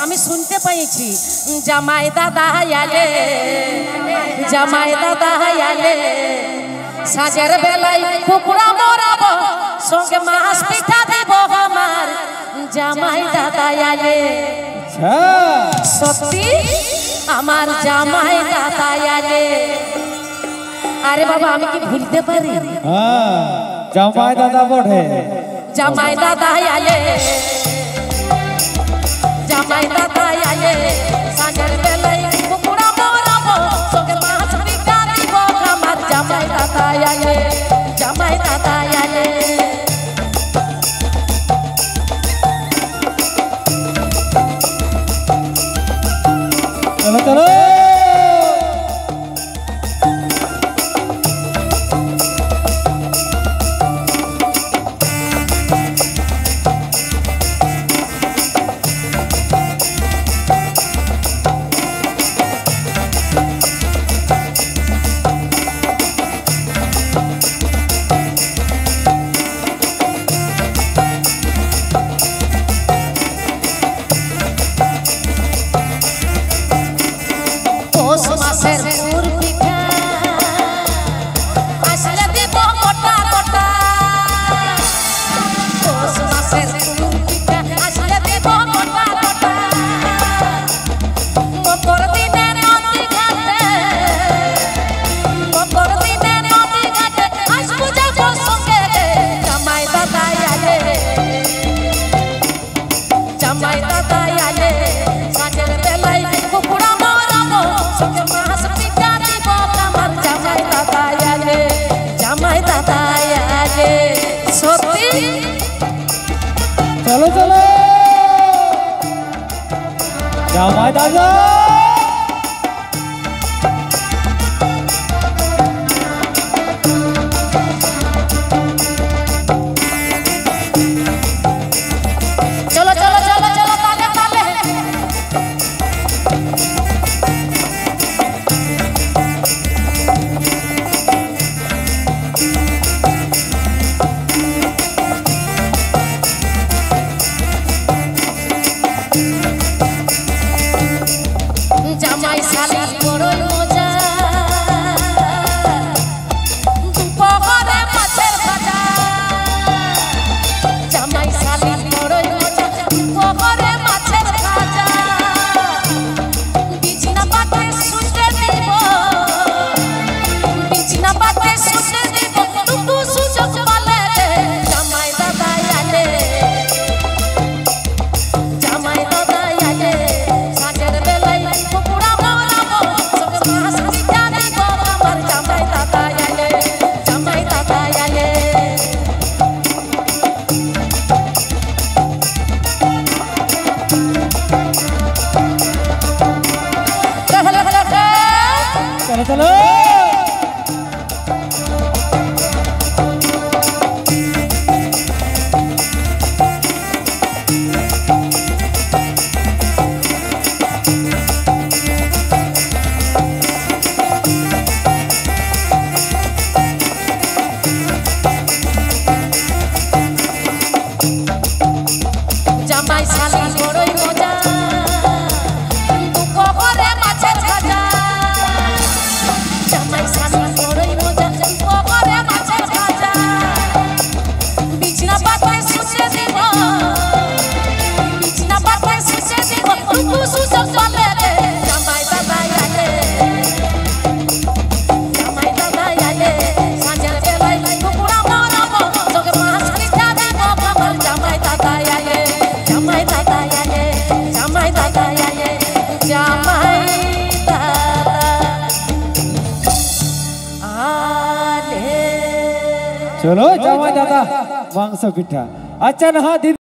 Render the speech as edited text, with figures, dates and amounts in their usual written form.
আমি শুনতে পাইছি জামাই দাদা আলে জামাই দাদা আলে সাজের বেলায় কুকুরা মরাবো সঙ্গে মাছ পিঠা দিব আমার জামাই দাদা আলে সত্যি আমার জামাই দাদা আলে। আরে বাবা আমি কি ভুলতে পারি? জামাই দাদা বড়ে জামাই দাদা আলে জামাই দাদা আলে সাজের বেলায় কুকুরা মরাবো সঙ্গে মাছ পিঠা দিব আমার জামাই দাদা আলে জামাই দাদা আলে। চলো চলো चलो चलो जामाई दादा चलो चलो चलो चलो ताले ताले জামাই শালি বড়ই মজা দুপুরে মাছের ভাজা জামাই শালি বড়ই মজা দুপুরে মাছের ভাজা বিছনা পাতে শুতে দিব বিছনা পাতে শুতে দিব টুকু সুযোগ পালে জামাই দাদা আলে জামাই দাদা আলে সাজের বেলায় কুকুরা মরাবো সঙ্গে মাছ পিঠা দিব আমার জামাই দাদা আলে জামাই দাদা আলে। चलो चलो জামাই শালি বড়ই মজা দুপুরে মাছের ভাজা জামাই শালি বড়ই মজা দুপুরে মাছের ভাজা বিছনা পাতে শুতে দিব বিছনা পাতে শুতে দিব টুকু সুযোগ পালে জামাই দাদা আলে জামাই দাদা আলে সাজের বেলায় কুকুরা মরাবো সঙ্গে মাছ পিঠা দিব আমার জামাই দাদা আলে জামাই দাদা আলে জামাই দাদা আলে জামাই দাদা আলে। चलो जामाई दादा मांस पिठा अच्छा ना